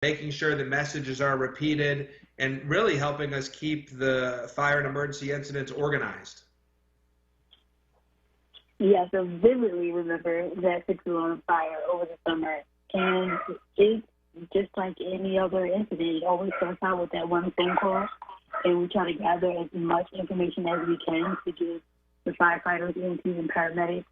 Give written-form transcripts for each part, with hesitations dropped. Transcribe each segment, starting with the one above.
making sure the messages are repeated, and really helping us keep the fire and emergency incidents organized. Yes, I vividly remember that 6 alarm fire over the summer. And it's just like any other incident. It always starts out with that one phone call, and we try to gather as much information as we can to give the firefighters, EMTs, and paramedics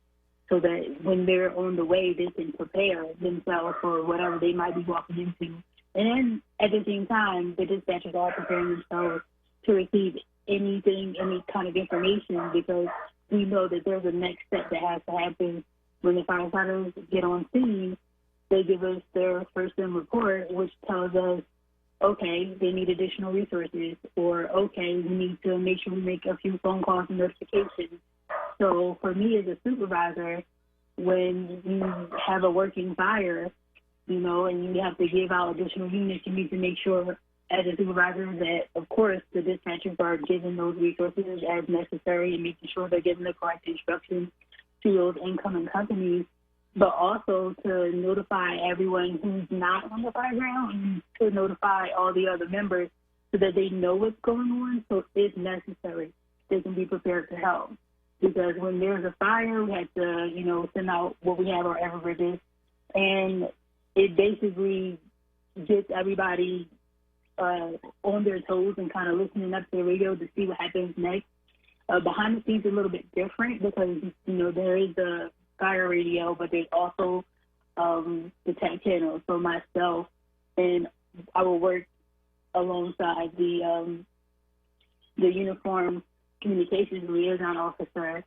so that when they're on the way, they can prepare themselves for whatever they might be walking into. And then at the same time, the dispatchers are preparing themselves to receive anything, any kind of information, because we know that there's a next step that has to happen when the firefighters get on scene. They give us their first in report, which tells us, okay, they need additional resources, or okay, we need to make sure we make a few phone calls and notifications. So for me as a supervisor, when you have a working fire, you know, and you have to give out additional units, you need to make sure as a supervisor that, of course, the dispatchers are given those resources as necessary and making sure they're giving the correct instructions to those incoming companies, but also to notify everyone who's not on the fire ground and to notify all the other members so that they know what's going on. So if necessary, they can be prepared to help. Because when there's a fire, we have to, you know, send out what we have, our Everbridges, and it basically gets everybody on their toes and kind of listening up to the radio to see what happens next. Behind the scenes is a little bit different because, you know, there is the fire radio, but there's also the tech channel. So myself, and I will work alongside the uniform communications liaison officer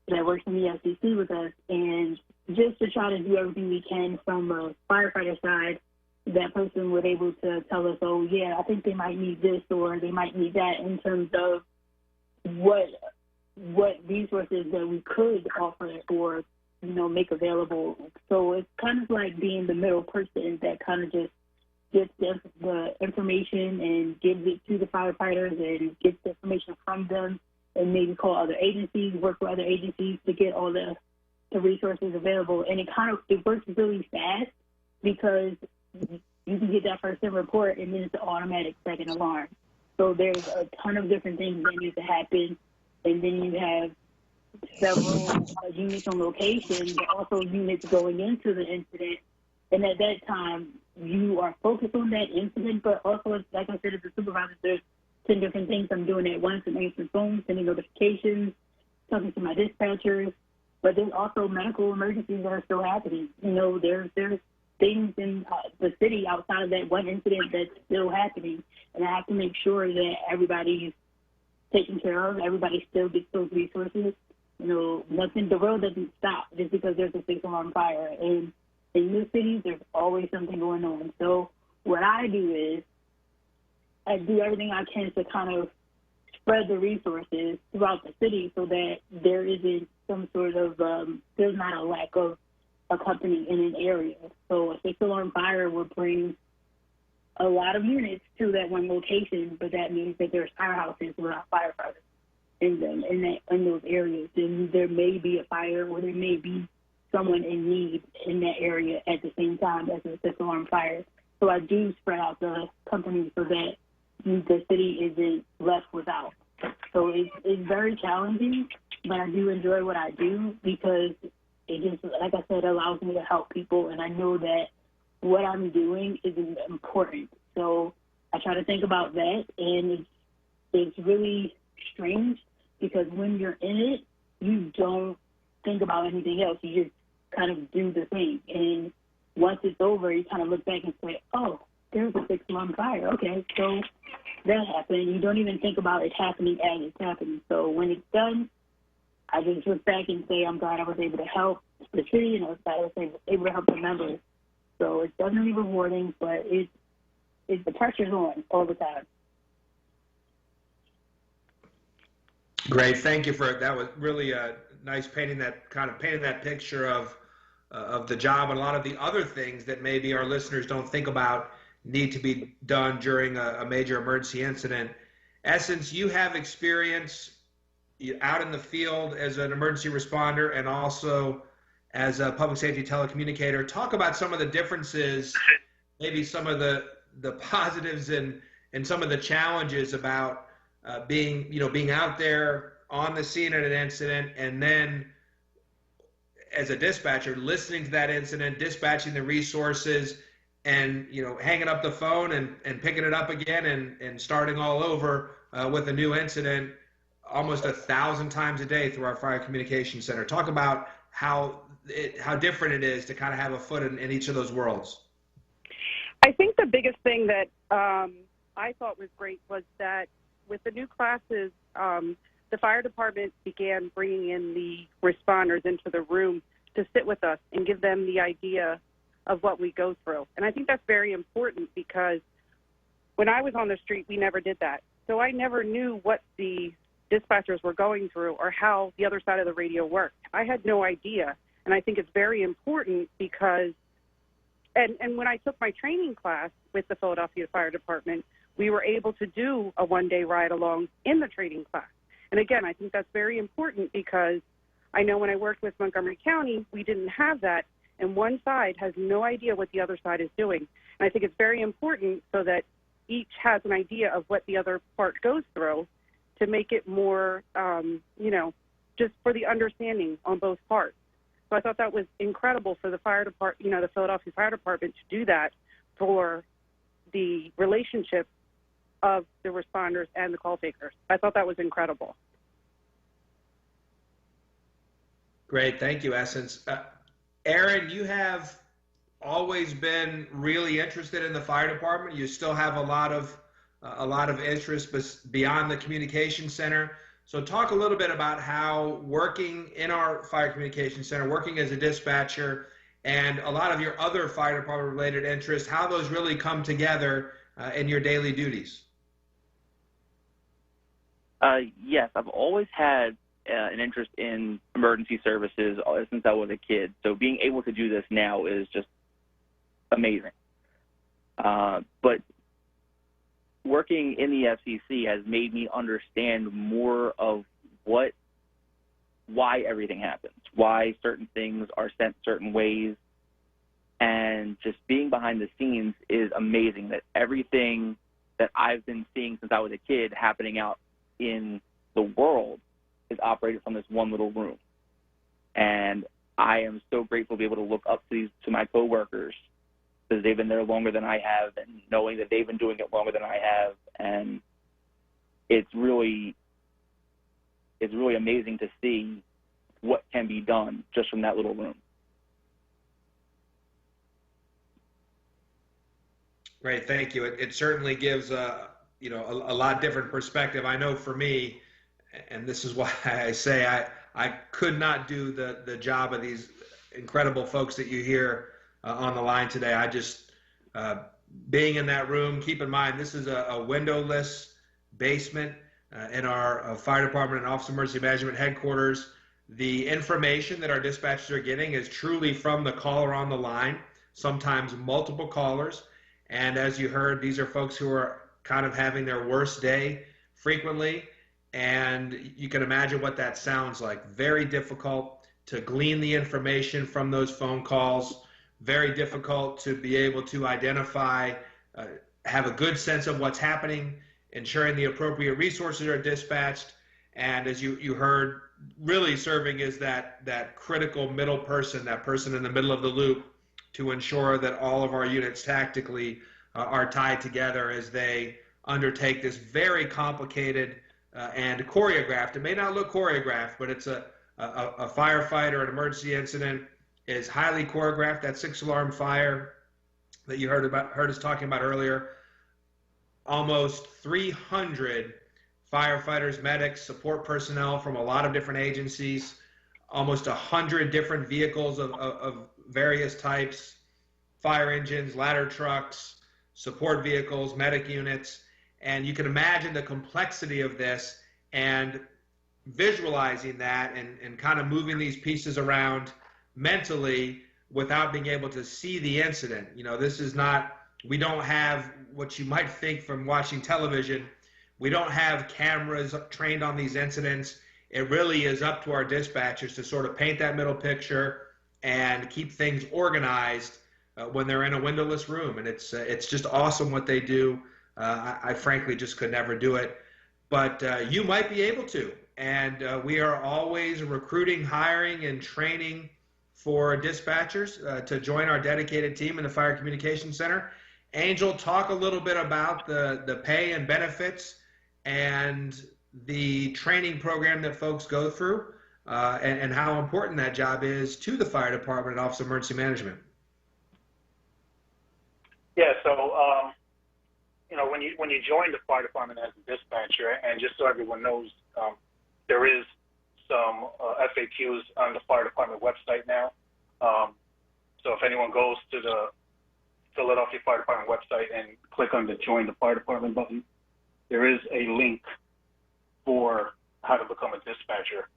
that works in the FCC with us, and just to try to do everything we can from a firefighter side. That person was able to tell us, oh, yeah, I think they might need this or they might need that in terms of what resources that we could offer or, you know, make available. So it's kind of like being the middle person that kind of just gets the information and gives it to the firefighters and gets the information from them and maybe call other agencies, work with other agencies to get all the resources available. And it works really fast because you can get that first in report and then it's an automatic second alarm. So there's a ton of different things that need to happen. And then you have several units on location, but also units going into the incident. And at that time, you are focused on that incident, but also, like I said, as a supervisor, there's 10 different things I'm doing at once. I'm answering phones, sending notifications, talking to my dispatchers. But there's also medical emergencies that are still happening. You know, there's things in the city outside of that one incident that's still happening. And I have to make sure that everybody's taken care of, everybody still gets those resources. You know, the world doesn't stop just because there's a 6 alarm fire. And in new cities, there's always something going on. So what I do is I do everything I can to kind of spread the resources throughout the city so that there isn't some sort of, there's not a lack of a company in an area. So a 6 alarm fire will bring a lot of units to that one location, but that means that there's firehouses without firefighters in them, in those areas. And there may be a fire or there may be someone in need in that area at the same time as a 6 alarm fire. So I do spread out the companies so that the city isn't left without. So it's very challenging, but I do enjoy what I do because it just, like I said, allows me to help people, and I know that what I'm doing is important. So I try to think about that, and it's really strange because when you're in it, you don't think about anything else. You just kind of do the thing. And once it's over, you kind of look back and say, oh, there's a 6 alarm fire. Okay, so that happened. You don't even think about it happening as it's happening. So when it's done, I just look back and say I'm glad I was able to help the city and I was able to help the members. So it's definitely rewarding, but the pressure's on all the time. Great, thank you for that. Was really nice painting that picture of the job and a lot of the other things that maybe our listeners don't think about need to be done during a major emergency incident. Essence, you have experience out in the field as an emergency responder and also as a public safety telecommunicator. Talk about some of the differences, maybe some of the the positives and some of the challenges about being out there on the scene at an incident, and then as a dispatcher listening to that incident, dispatching the resources, and hanging up the phone and picking it up again and starting all over with a new incident almost 1,000 times a day through our fire communication center. Talk about how different it is to kind of have a foot in each of those worlds. I think the biggest thing that I thought was great was that with the new classes, the fire department began bringing in the responders into the room to sit with us and give them the idea of what we go through. And I think that's very important, because when I was on the street, we never did that. So I never knew what the dispatchers were going through or how the other side of the radio worked. I had no idea. And I think it's very important because, and when I took my training class with the Philadelphia Fire Department, we were able to do a one-day ride along in the training class. And again, I think that's very important, because I know when I worked with Montgomery County, we didn't have that, and one side has no idea what the other side is doing. And I think it's very important so that each has an idea of what the other part goes through, to make it more, just for the understanding on both parts. So I thought that was incredible for the fire department, the Philadelphia Fire Department, to do that for the relationship of the responders and the call takers. I thought that was incredible. Great, thank you, Essence. Aaron, you have always been really interested in the fire department. You still have a lot of interest beyond the communication center. So talk a little bit about how working in our fire communication center, working as a dispatcher, and a lot of your other fire department related interests, how those really come together in your daily duties. Yes, I've always had an interest in emergency services since I was a kid. So being able to do this now is just amazing. But working in the FCC has made me understand more of why everything happens, why certain things are sent certain ways, and just being behind the scenes is amazing. That everything that I've been seeing since I was a kid happening out in the world is operated from this one little room. And I am so grateful to be able to look up to my coworkers, because they've been there longer than I have, and knowing that they've been doing it longer than I have. And it's really amazing to see what can be done just from that little room. Great, thank you. It certainly gives a lot different perspective. I know for me, and this is why I say I could not do the job of these incredible folks that you hear on the line today. I just, being in that room, keep in mind, this is a windowless basement in our fire department and Office of Emergency Management headquarters. The information that our dispatchers are getting is truly from the caller on the line, sometimes multiple callers. And as you heard, these are folks who are kind of having their worst day frequently. And you can imagine what that sounds like. Very difficult to glean the information from those phone calls. Very difficult to be able to identify, have a good sense of what's happening, ensuring the appropriate resources are dispatched. And as you heard, really serving as that critical middle person, that person in the middle of the loop, to ensure that all of our units tactically are tied together as they undertake this very complicated and choreographed. It may not look choreographed, but it's a firefighter, an emergency incident is highly choreographed. That 6-alarm fire that you heard us talking about earlier, almost 300 firefighters, medics, support personnel from a lot of different agencies, almost 100 different vehicles of various types, fire engines, ladder trucks, support vehicles, medic units. And you can imagine the complexity of this, and visualizing that and kind of moving these pieces around mentally without being able to see the incident. This is not, we don't have what you might think from watching television. We don't have cameras trained on these incidents. It really is up to our dispatchers to sort of paint that middle picture and keep things organized when they're in a windowless room, and it's just awesome what they do. I frankly just could never do it, but you might be able to. And we are always recruiting, hiring, and training for dispatchers to join our dedicated team in the Fire Communications Center. Angel, talk a little bit about the pay and benefits and the training program that folks go through, and how important that job is to the fire department and Office of Emergency Management. Yeah, so when you join the fire department as a dispatcher, and just so everyone knows, there is some FAQs on the fire department website now. So if anyone goes to the Philadelphia Fire Department website and click on the Join the Fire Department button, there is a link for how to become a dispatcher.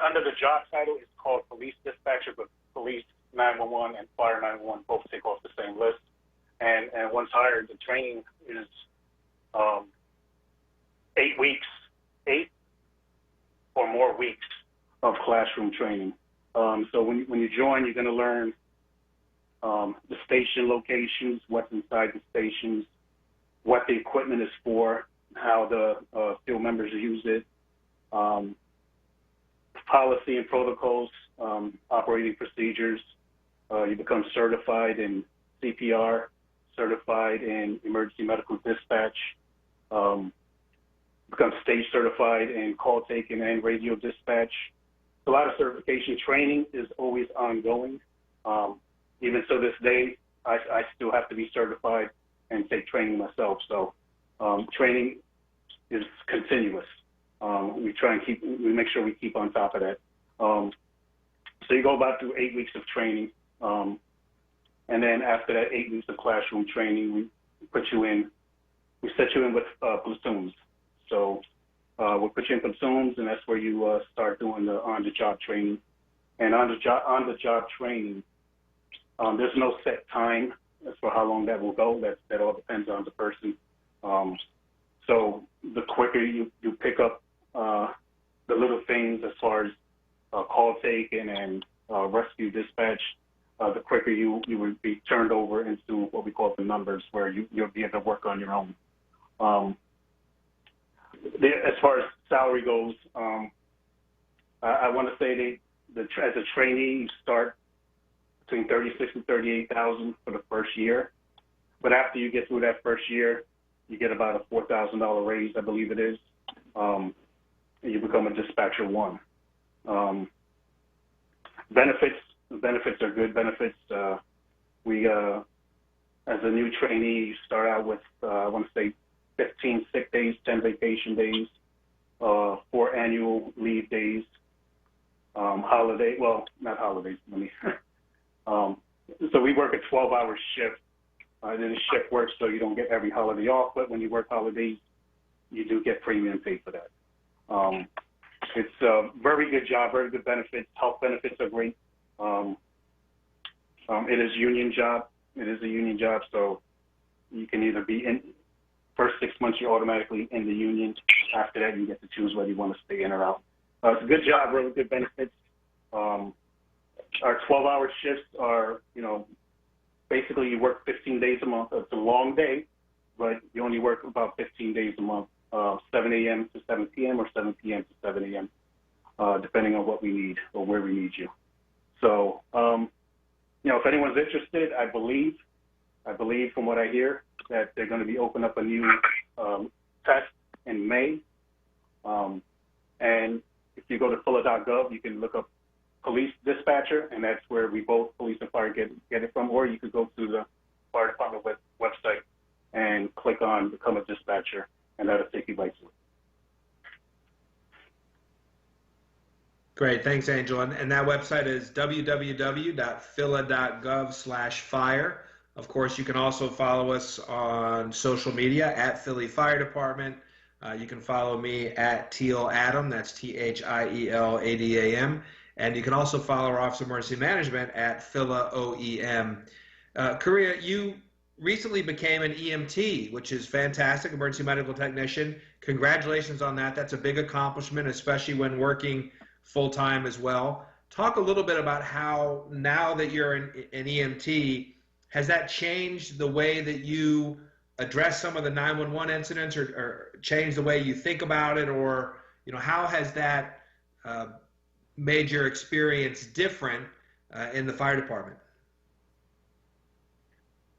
Under the job title, it's called police dispatcher, but police 911 and fire 911 both take off the same list. And once hired, the training is 8 weeks, 8 or more weeks of classroom training. So when you join, you're going to learn the station locations, what's inside the stations, what the equipment is for, how the field members use it, policy and protocols, operating procedures. You become certified in CPR, certified in emergency medical dispatch, become stage certified in call taking and radio dispatch. A lot of certification training is always ongoing. Even to this day, I still have to be certified and take training myself. So training is continuous. We make sure we keep on top of that. So you go about through 8 weeks of training. And then after that 8 weeks of classroom training, we set you in with platoons. So we'll put you in platoons, and that's where you start doing the on-the-job training. And on-the-job training, there's no set time as for how long that will go. That all depends on the person. So the quicker you pick up the little things as far as call taking and rescue dispatch, the quicker you would be turned over into what we call the numbers, where you'll be able to work on your own. As far as salary goes, I want to say as a trainee, you start between $36,000 and $38,000 for the first year. But after you get through that first year, you get about a $4,000 raise, I believe it is, and you become a dispatcher 1. Benefits are good benefits. We, as a new trainee, you start out with, I want to say, 15 sick days, 10 vacation days, 4 annual leave days, not holidays, so we work a 12-hour shift. And then the shift works so you don't get every holiday off, but when you work holidays, you do get premium pay for that. It's a very good job, very good benefits. Health benefits are great. It is a union job. It is a union job, so you can either be in first 6 months, you're automatically in the union. After that, you get to choose whether you want to stay in or out. It's a good job, really good benefits. Our 12-hour shifts are, basically you work 15 days a month. It's a long day, but you only work about 15 days a month, 7 a.m. to 7 p.m. or 7 p.m. to 7 a.m., depending on what we need or where we need you. So, if anyone's interested, I believe from what I hear that they're going to be opening up a new test in May. And if you go to phila.gov, you can look up police dispatcher, and that's where we both, police and fire, get it from. Or you could go to the fire department website and click on become a dispatcher, and that'll take you right to it. Great, thanks, Angel. And that website is www.phila.gov/fire. Of course, you can also follow us on social media at Philly Fire Department. You can follow me at Teal Adam, that's THIELADAM. And you can also follow our Office of Emergency Management at Phila OEM. Korea, you recently became an EMT, which is fantastic, emergency medical technician. Congratulations on that. That's a big accomplishment, especially when working full-time as well. Talk a little bit about how, now that you're an EMT, has that changed the way that you address some of the 911 incidents, or changed the way you think about it, or how has that made your experience different in the fire department?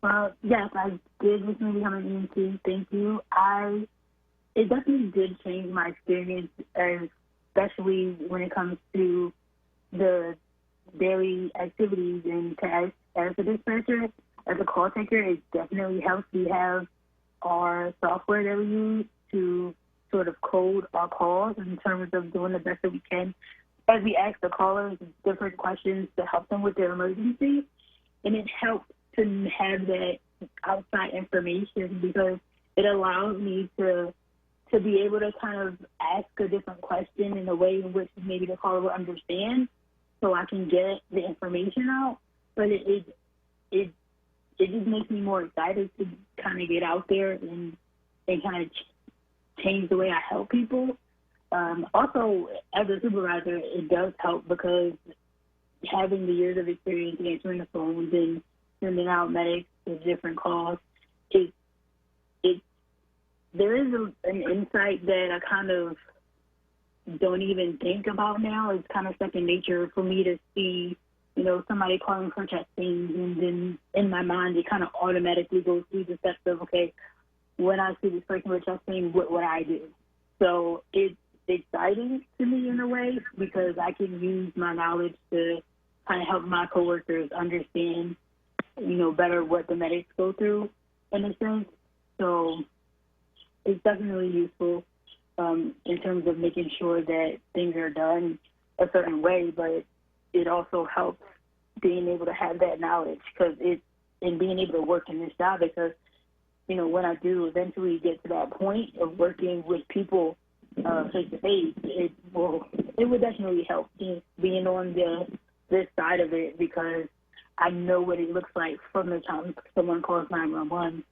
Well, yes, I did recently become an EMT. Thank you. It definitely did change my experience, especially when it comes to the daily activities. And as a dispatcher, as a call taker, it definitely helps. We have our software that we use to sort of code our calls in terms of doing the best that we can as we ask the callers different questions to help them with their emergency. And it helps to have that outside information because it allows me to be able to kind of ask a different question in a way in which maybe the caller will understand, so I can get the information out. But it just makes me more excited to kind of get out there and kind of change the way I help people. Also, as a supervisor, it does help because having the years of experience answering the phones and sending out medics to different calls, there is an insight that I kind of don't even think about now. It's kind of second nature for me to see, somebody calling for testing, and then in my mind it kind of automatically goes through the steps of, okay, when I see this person with testing, what would I do? So it's exciting to me in a way because I can use my knowledge to kind of help my coworkers understand, better what the medics go through in a sense. So it's definitely useful in terms of making sure that things are done a certain way, but it also helps being able to have that knowledge and being able to work in this job because, when I do eventually get to that point of working with people face to face, it would definitely help being on this side of it because I know what it looks like from the time someone calls 911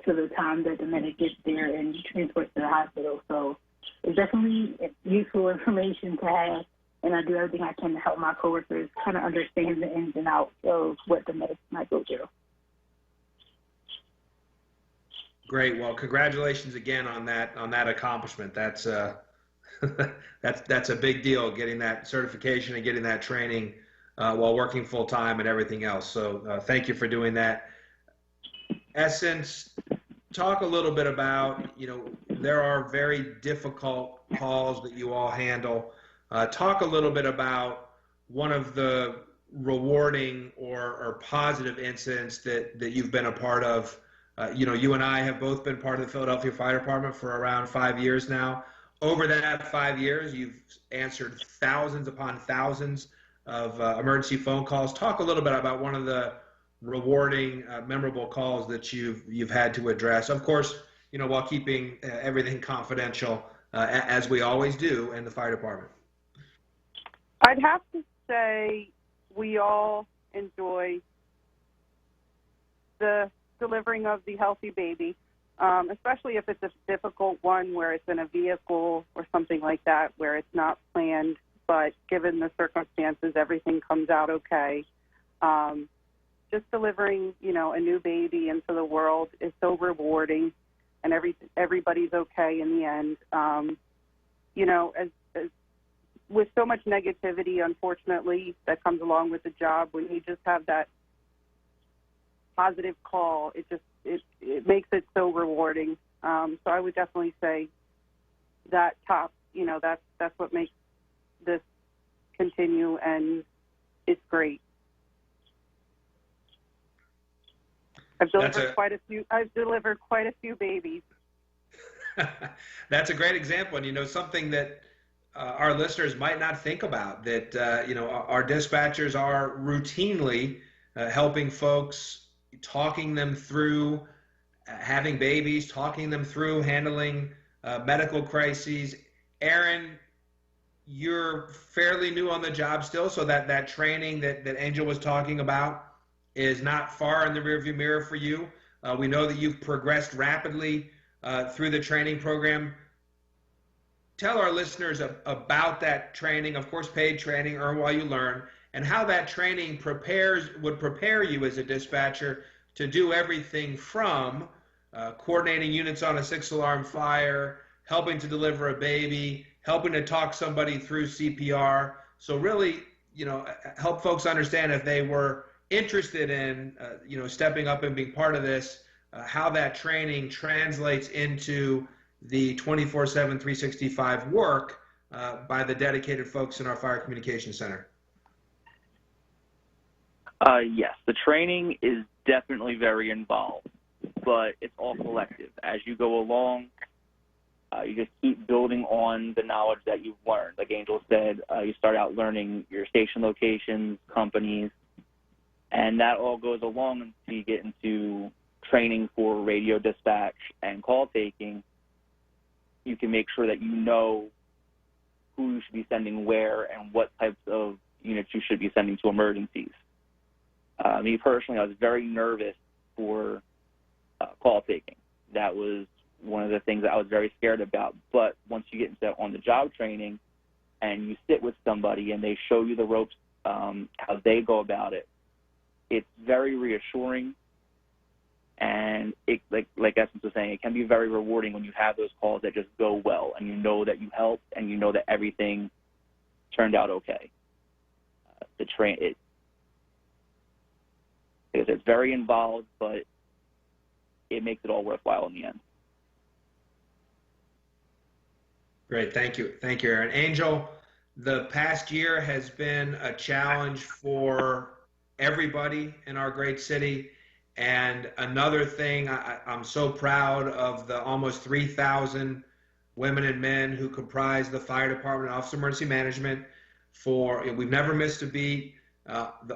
to the time that the medic gets there and transports to the hospital. So it's definitely useful information to have, and I do everything I can to help my coworkers kind of understand the ins and outs of what the medics might go through. Great. Well, congratulations again on that accomplishment. That's that's a big deal, getting that certification and getting that training while working full time and everything else. So thank you for doing that. Essence, talk a little bit about, there are very difficult calls that you all handle. Talk a little bit about one of the rewarding or positive incidents that you've been a part of. You and I have both been part of the Philadelphia Fire Department for around 5 years now. Over that 5 years, you've answered thousands upon thousands of emergency phone calls. Talk a little bit about one of the rewarding, memorable calls that you've had to address. Of course, while keeping everything confidential, as we always do in the fire department. I'd have to say we all enjoy the delivering of the healthy baby, especially if it's a difficult one where it's in a vehicle or something like that, where it's not planned, but given the circumstances, everything comes out okay. Just delivering, a new baby into the world is so rewarding, and everybody's okay in the end. As with so much negativity, unfortunately, that comes along with the job, when you just have that positive call, it makes it so rewarding. So I would definitely say that top, that's what makes this continue, and it's great. I've delivered quite a few babies. That's a great example, and something that our listeners might not think about, that our dispatchers are routinely helping folks, talking them through having babies, talking them through handling medical crises. Aaron, you're fairly new on the job still, so that training that Angel was talking about is not far in the rearview mirror for you. We know that you've progressed rapidly through the training program. tell our listeners about that training, of course, paid training, Earn While You Learn, and how that training would prepare you as a dispatcher to do everything from coordinating units on a 6-alarm fire, helping to deliver a baby, helping to talk somebody through CPR. So really, help folks understand, if they were interested in, stepping up and being part of this, how that training translates into the 24/7, 365 work by the dedicated folks in our Fire Communication Center. Yes, the training is definitely very involved, but it's all collective. As you go along, you just keep building on the knowledge that you've learned. Like Angel said, you start out learning your station locations, companies, and that all goes along until you get into training for radio dispatch and call taking. You can make sure that you know who you should be sending where and what types of units you should be sending to emergencies. Me personally, I was very nervous for call taking. That was one of the things that I was very scared about. But once you get into on-the-job training and you sit with somebody and they show you the ropes, how they go about it, it's very reassuring. And it, like Essence was saying, it can be very rewarding when you have those calls that just go well, and you know that you helped, and you know that everything turned out okay. It's very involved, but it makes it all worthwhile in the end. Great, thank you, Aaron. Angel, the past year has been a challenge for everybody in our great city. And another thing, I'm so proud of the almost 3,000 women and men who comprise the Fire Department Office of Emergency Management. We've never missed a beat.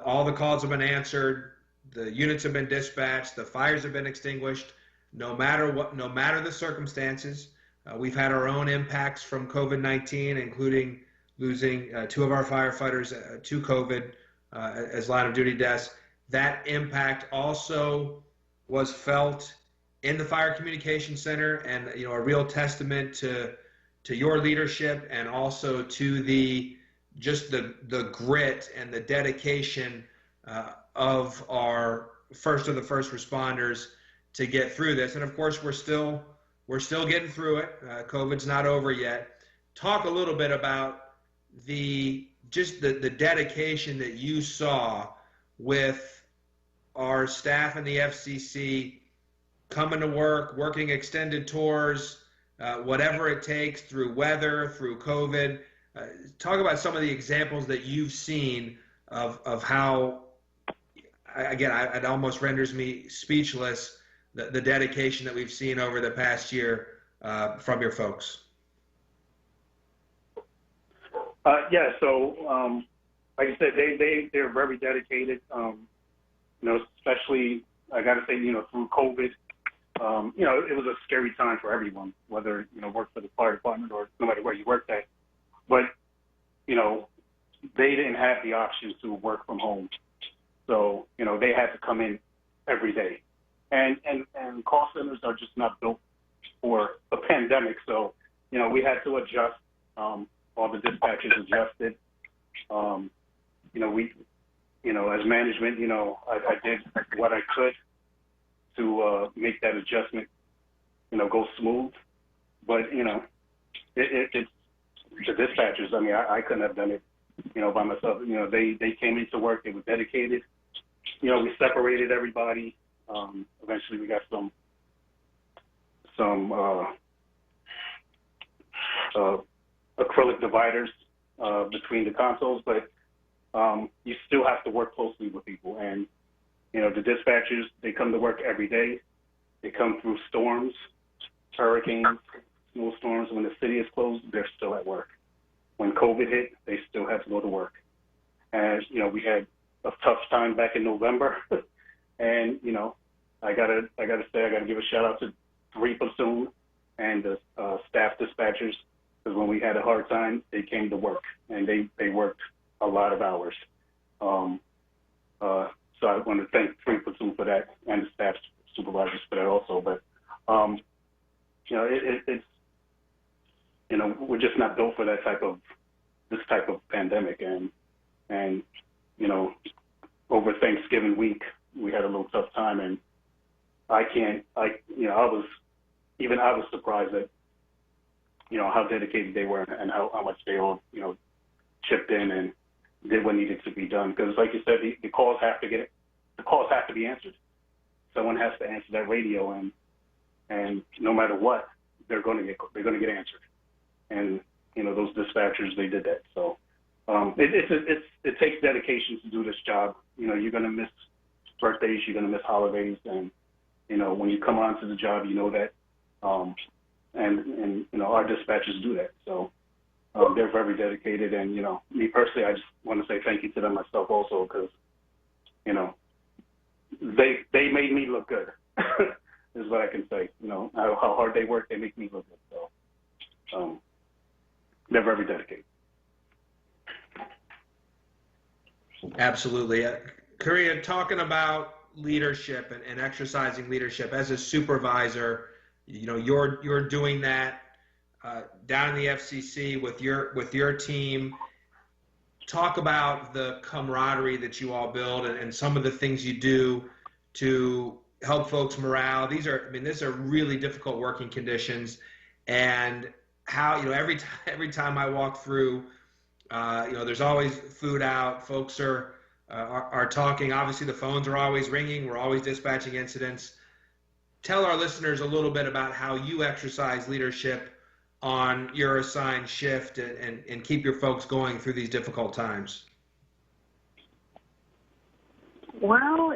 All the calls have been answered. The units have been dispatched. The fires have been extinguished. No matter the circumstances. We've had our own impacts from COVID-19, including losing 2 of our firefighters to COVID as line of duty deaths. That impact also was felt in the Fire Communication Center, and a real testament to your leadership, and also to the grit and the dedication of our first responders to get through this. And of course, we're still getting through it. COVID's not over yet. Talk a little bit about the dedication that you saw with our staff in the FCC coming to work, working extended tours, whatever it takes, through weather, through COVID. Talk about some of the examples that you've seen of how, again, it almost renders me speechless, the dedication that we've seen over the past year from your folks. Yeah, so like I said, they're very dedicated. Especially, I got to say, through COVID, it was a scary time for everyone, whether, worked for the fire department or no matter where you worked at. But, they didn't have the option to work from home. So, they had to come in every day. And call centers are just not built for a pandemic. So, we had to adjust. All the dispatchers adjusted. As management, I did what I could to make that adjustment, go smooth. But, it's the dispatchers. I mean, I couldn't have done it, by myself. They came into work. They were dedicated. We separated everybody. Eventually, we got some acrylic dividers between the consoles, but you still have to work closely with people. And, the dispatchers, they come to work every day. They come through storms, hurricanes, snowstorms. When the city is closed, they're still at work. When COVID hit, they still had to go to work. And, we had a tough time back in November. And, I gotta give a shout out to 3 platoon and the staff dispatchers, because when we had a hard time, they came to work, and they worked a lot of hours. So I want to thank 3 platoon for that, and the staff supervisors for that also. But it's we're just not built for this type of pandemic. And over Thanksgiving week, we had a little tough time, and I was surprised at, how dedicated they were and how much they all, chipped in and did what needed to be done. Because like you said, the calls have to be answered. Someone has to answer that radio, and no matter what, they're going to get answered. And those dispatchers, they did that. So it takes dedication to do this job. You're going to miss birthdays, you're going to miss holidays, and when you come onto the job, you know that. And our dispatchers do that. So they're very dedicated, and me personally, I just want to say thank you to them myself also, because they made me look good. Is what I can say. How hard they work, they make me look good. So they're very dedicated. Absolutely. Korea, talking about leadership and exercising leadership as a supervisor, you're doing that down in the FCC with your team. Talk about the camaraderie that you all build and some of the things you do to help folks' morale. These are really difficult working conditions, and how every time I walk through, there's always food out. Folks are talking. Obviously, the phones are always ringing. We're always dispatching incidents. Tell our listeners a little bit about how you exercise leadership on your assigned shift and keep your folks going through these difficult times. Well,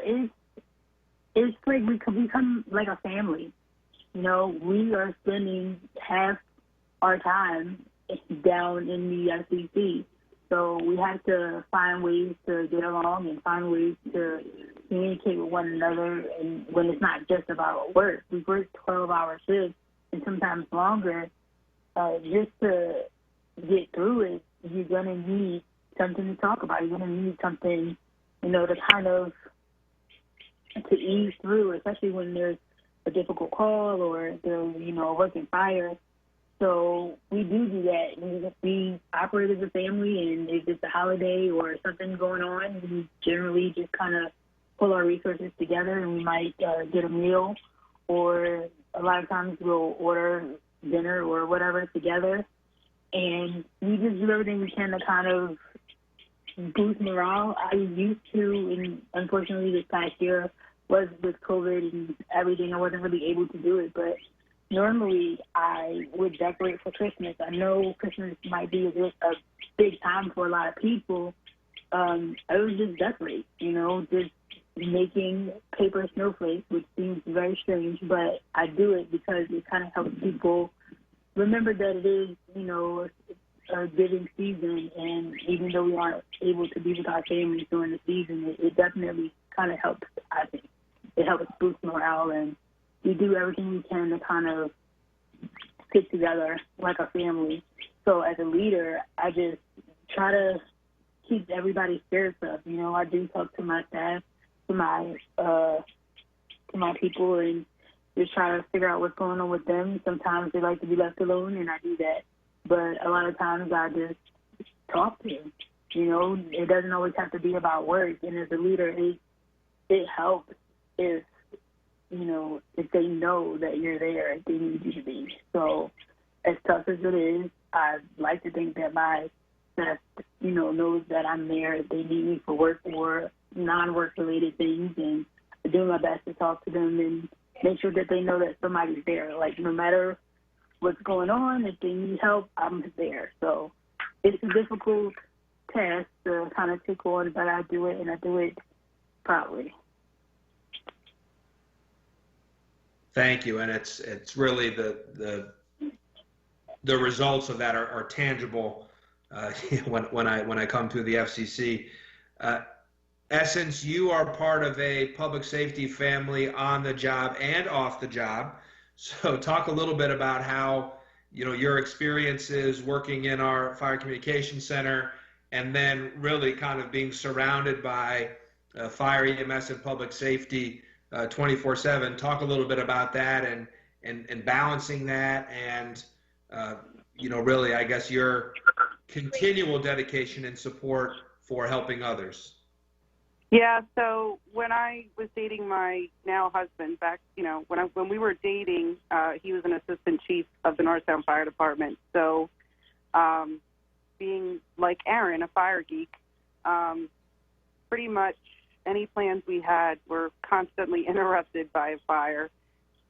it's like we become like a family. We are spending half our time down in the FCC. So we have to find ways to get along and find ways to communicate with one another. And when it's not just about work, we work 12-hour shifts and sometimes longer. Just to get through it, you're going to need something to talk about. You're going to need something, to kind of to ease through, especially when there's a difficult call or there's, a working fire. So we do that. We operate as a family, and if it's a holiday or something going on, we generally just kind of pull our resources together, and we might get a meal, or a lot of times we'll order dinner or whatever together, and we just do everything we can to kind of boost morale. I used to, and unfortunately this past year was with COVID and everything, I wasn't really able to do it, but normally I would decorate for Christmas. I know Christmas might be a big time for a lot of people. I would just decorate, just making paper snowflakes, which seems very strange, but I do it because it kind of helps people remember that it is, a giving season, and even though we aren't able to be with our families during the season, it definitely kind of helps, I think. It helps boost morale, and we do everything we can to kind of stick together like a family. So as a leader, I just try to keep everybody's spirits up. I do talk to my staff, to my people, and just try to figure out what's going on with them. Sometimes they like to be left alone, and I do that. But a lot of times I just talk to them. It doesn't always have to be about work. And as a leader, it helps if they know that you're there, if they need you to be. So as tough as it is, I like to think that my staff, knows that I'm there if they need me for work or non-work related things, and I do my best to talk to them and make sure that they know that somebody's there. Like, no matter what's going on, if they need help, I'm there. So it's a difficult task to kind of take on, but I do it, and I do it proudly. Thank you, and it's really the results of that are tangible when I come through the FCC. Essence, you are part of a public safety family on the job and off the job. So talk a little bit about how your experiences working in our Fire Communication Center, and then really kind of being surrounded by fire, EMS, and public safety 24/7. Talk a little bit about that and balancing that, and really, I guess, your continual dedication and support for helping others. Yeah, so when I was dating my now husband back, when we were dating, he was an assistant chief of the Norristown Fire Department. So being like Aaron, a fire geek, pretty much any plans we had were constantly interrupted by a fire.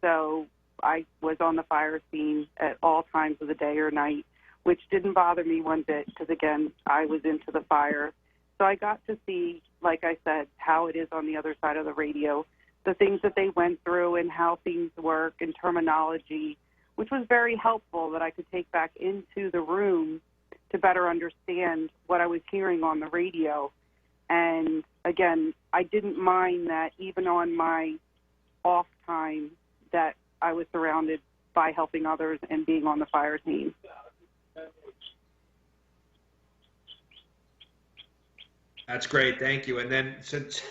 So I was on the fire scene at all times of the day or night, which didn't bother me one bit because, again, I was into the fire. So I got to see, like I said, how it is on the other side of the radio, the things that they went through and how things work and terminology, which was very helpful that I could take back into the room to better understand what I was hearing on the radio. And, again, I didn't mind that even on my off time that I was surrounded by helping others and being on the fire team. That's great, thank you. And then since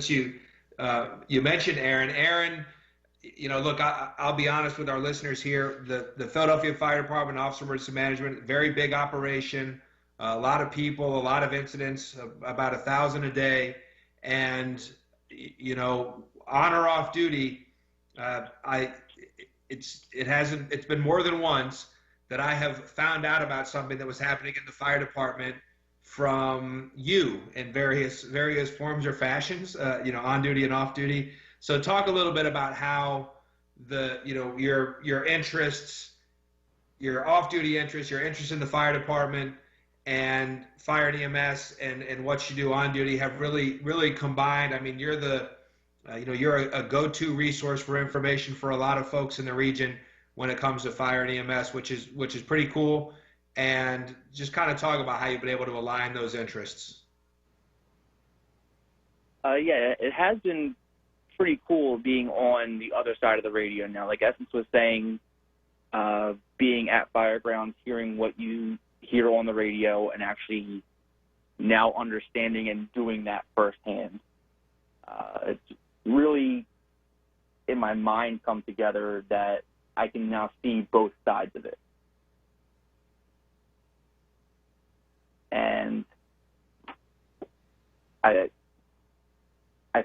you mentioned Aaron, look, I'll be honest with our listeners here. The Philadelphia Fire Department Office of Emergency Management, very big operation, a lot of people, a lot of incidents, about 1,000 a day, and on or off duty, it's been more than once that I have found out about something that was happening in the fire department from you in various forms or fashions, on duty and off duty. So talk a little bit about how your interests, your off duty interests, your interest in the fire department and fire and EMS and what you do on duty have really combined. I mean, you're you're a go-to resource for information for a lot of folks in the region when it comes to fire and EMS, which is pretty cool. And just kind of talk about how you've been able to align those interests. Yeah, it has been pretty cool being on the other side of the radio now. Like Essence was saying, being at Firegrounds, hearing what you hear on the radio and actually now understanding and doing that firsthand. It's really, in my mind, come together that I can now see both sides of it. And I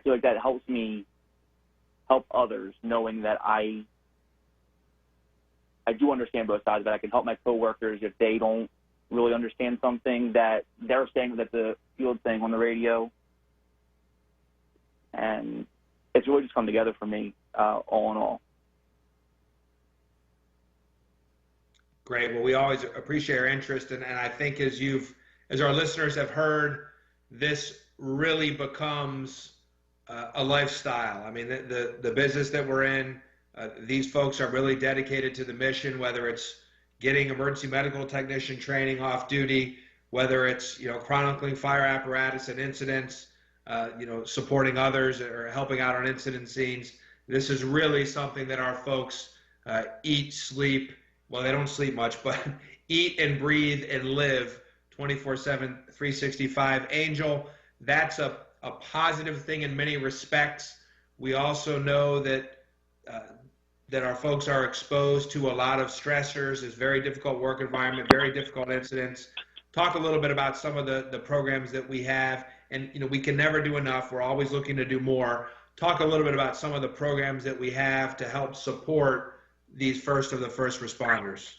feel like that helps me help others, knowing that I do understand both sides, that I can help my coworkers if they don't really understand something that they're saying, that the field's saying on the radio. And it's really just come together for me, all in all. Great. Well, we always appreciate your interest, and I think as our listeners have heard, this really becomes a lifestyle. I mean, the business that we're in, these folks are really dedicated to the mission, whether it's getting emergency medical technician training off duty, whether it's, chronicling fire apparatus and incidents, supporting others or helping out on incident scenes. This is really something that our folks eat, sleep, well, they don't sleep much, but eat and breathe and live 24/7, 365. Angel, that's a positive thing in many respects. We also know that our folks are exposed to a lot of stressors. It's a very difficult work environment, very difficult incidents. Talk a little bit about some of the programs that we have. And, we can never do enough. We're always looking to do more. Talk a little bit about some of the programs that we have to help support these first responders.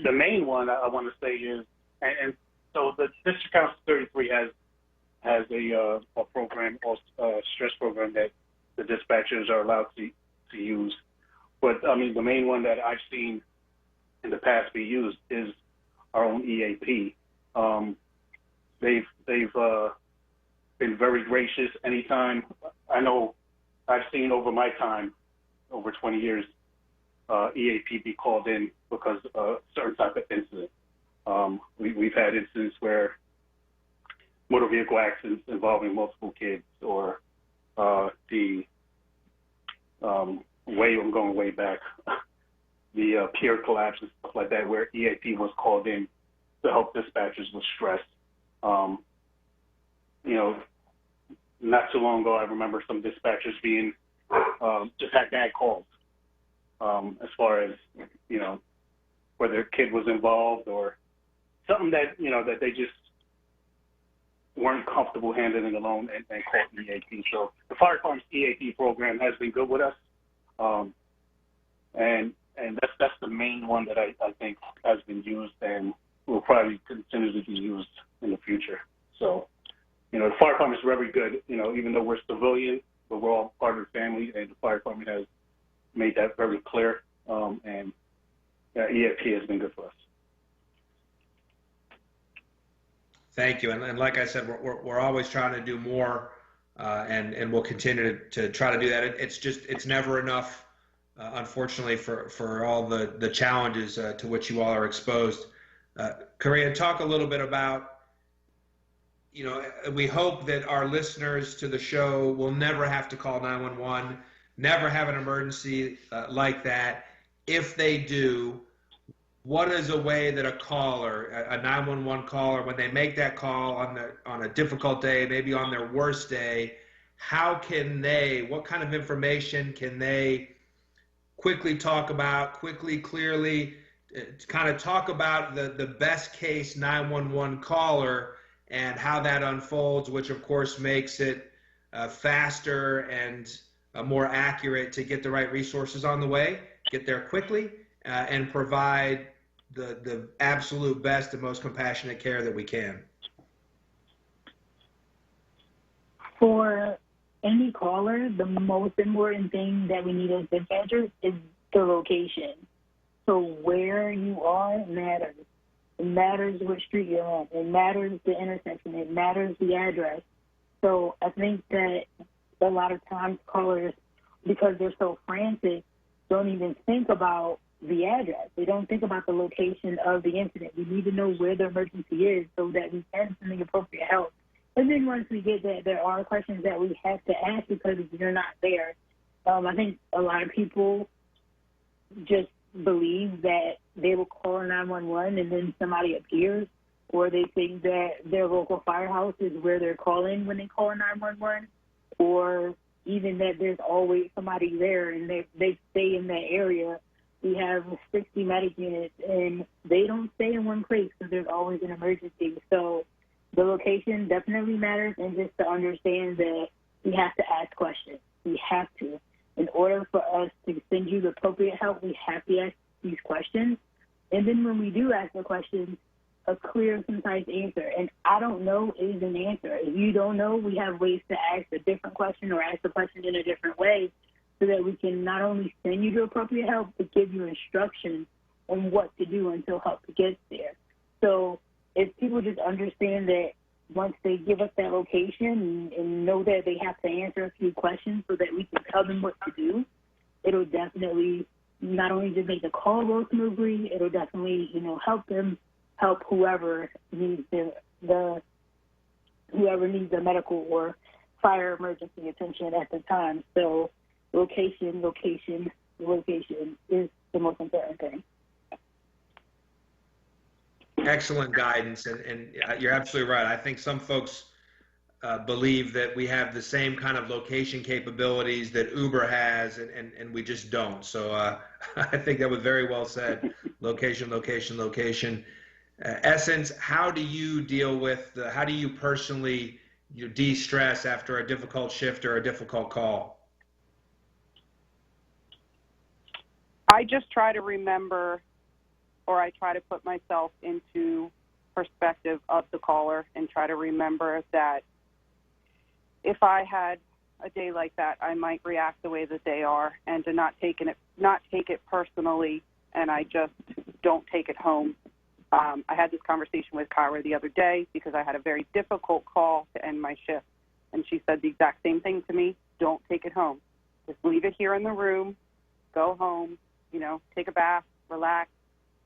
The main one I want to say is, and so the District Council 33 has a program, a stress program that the dispatchers are allowed to use. But I mean, the main one that I've seen in the past be used is our own EAP. They've been very gracious. Anytime, I know I've seen over my time, over 20 years, EAP be called in because of a certain type of incident. We've had incidents where motor vehicle accidents involving multiple kids, or I'm going way back, the pier collapse and stuff like that, where EAP was called in to help dispatchers with stress. Not too long ago, I remember some dispatchers being just had bad calls as far as, whether a kid was involved or something that, that they just weren't comfortable handling alone and called EAP. So the fire department's EAP program has been good with us. And that's the main one that I think has been used and will probably continue to be used in the future. So, the fire department is very good, even though we're civilian, but we're all part of the family, and the fire department has made that very clear. And EAP has been good for us. Thank you. And like I said, we're always trying to do more, and we'll continue to try to do that. It's never enough, unfortunately, for all the challenges to which you all are exposed. Korea, talk a little bit about, we hope that our listeners to the show will never have to call 911, never have an emergency like that. If they do, what is a way that a caller, a 911 caller, when they make that call on a difficult day, maybe on their worst day, what kind of information can they quickly talk about, clearly, kind of talk about the best case 911 caller and how that unfolds, which of course makes it faster and more accurate to get the right resources on the way, get there quickly, and provide the absolute best and most compassionate care that we can. For any caller, the most important thing that we need as dispatchers is the location. So where you are matters. It matters what street you're on. It matters the intersection. It matters the address. So I think that a lot of times callers, because they're so frantic, don't even think about the address. They don't think about the location of the incident. We need to know where the emergency is so that we can send the appropriate help. And then once we get that, there are questions that we have to ask because you're not there. I think a lot of people just believe that they will call 911 and then somebody appears, or they think that their local firehouse is where they're calling when they call 911, or even that there's always somebody there and they stay in that area. We have 60 medic units, and they don't stay in one place because there's always an emergency. So the location definitely matters, and just to understand that we have to ask questions. We have to. In order for us to send you the appropriate help, we have to ask these questions. And then when we do ask the questions, a clear, concise answer. And I don't know is an answer. If you don't know, we have ways to ask a different question or ask the question in a different way so that we can not only send you the appropriate help, but give you instructions on what to do until help gets there. So if people just understand that once they give us that location and know that they have to answer a few questions so that we can tell them what to do, it'll definitely not only just make the call go smoothly, it'll definitely, help them help whoever needs the medical or fire emergency attention at the time. So location is the most important thing. Excellent guidance, and you're absolutely right. I think some folks believe that we have the same kind of location capabilities that Uber has, and we just don't. So I think that was very well said. Location. Essence, how do you deal with, how do you personally de-stress after a difficult shift or a difficult call? I just try to remember, or I try to put myself into perspective of the caller and try to remember that if I had a day like that, I might react the way that they are, and to not take it personally, and I just don't take it home. I had this conversation with Kyra the other day because I had a very difficult call to end my shift, and she said the exact same thing to me. Don't take it home. Just leave it here in the room, go home, take a bath, relax,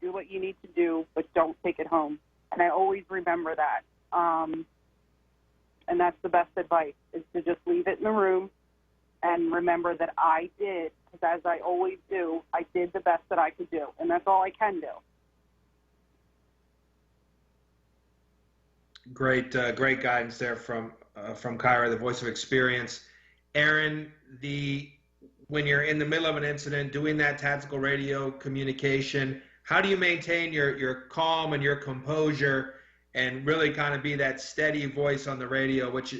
do what you need to do, but don't take it home. And I always remember that. And that's the best advice, is to just leave it in the room and remember that I did, because as I always do, I did the best that I could do, and that's all I can do. Great guidance there from Kyra, the voice of experience. Aaron, when you're in the middle of an incident, doing that tactical radio communication? How do you maintain your calm and your composure and really kind of be that steady voice on the radio, which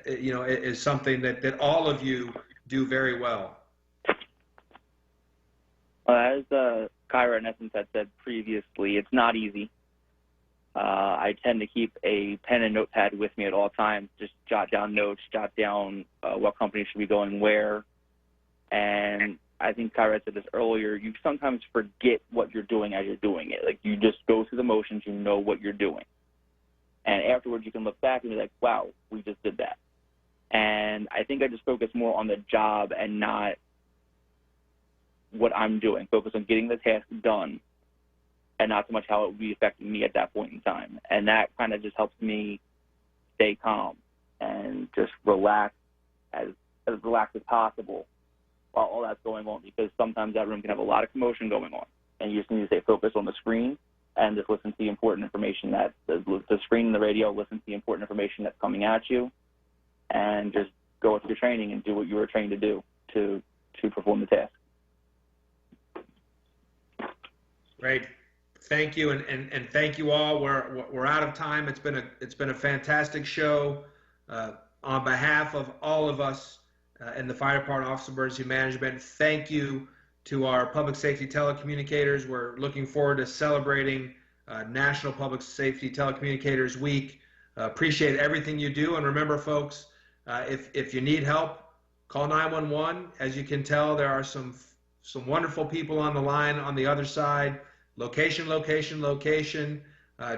is something that all of you do very well? As Kyra in essence had said previously, it's not easy. I tend to keep a pen and notepad with me at all times, just jot down notes, jot down what company should be going where. And I think Kyra said this earlier, you sometimes forget what you're doing as you're doing it. Like, you just go through the motions, you know what you're doing. And afterwards you can look back and be like, wow, we just did that. And I think I just focus more on the job and not what I'm doing. Focus on getting the task done and not so much how it would be affecting me at that point in time. And that kind of just helps me stay calm and just relax, as relaxed as possible while all that's going on, because sometimes that room can have a lot of commotion going on, and you just need to stay focused on the screen and just listen to the important information that the screen and the radio, listen to the important information that's coming at you, and just go with your training and do what you were trained to do to perform the task. Great. Thank you, and thank you all. We're out of time. It's been a fantastic show. On behalf of all of us in the Fire Department Office of Emergency Management, thank you to our public safety telecommunicators. We're looking forward to celebrating National Public Safety Telecommunicators Week. Appreciate everything you do, and remember, folks, if you need help, call 911. As you can tell, there are some wonderful people on the line on the other side. Location, location, location.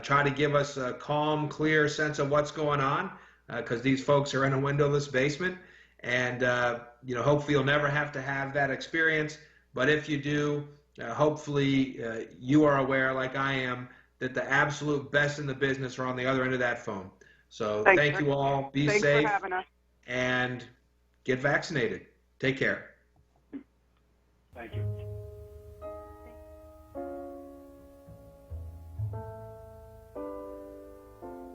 Try to give us a calm, clear sense of what's going on, because these folks are in a windowless basement. And hopefully you'll never have to have that experience. But if you do, hopefully you are aware, like I am, that the absolute best in the business are on the other end of that phone. So thank you all. Be safe. Thanks for having us. And get vaccinated. Take care. Thank you.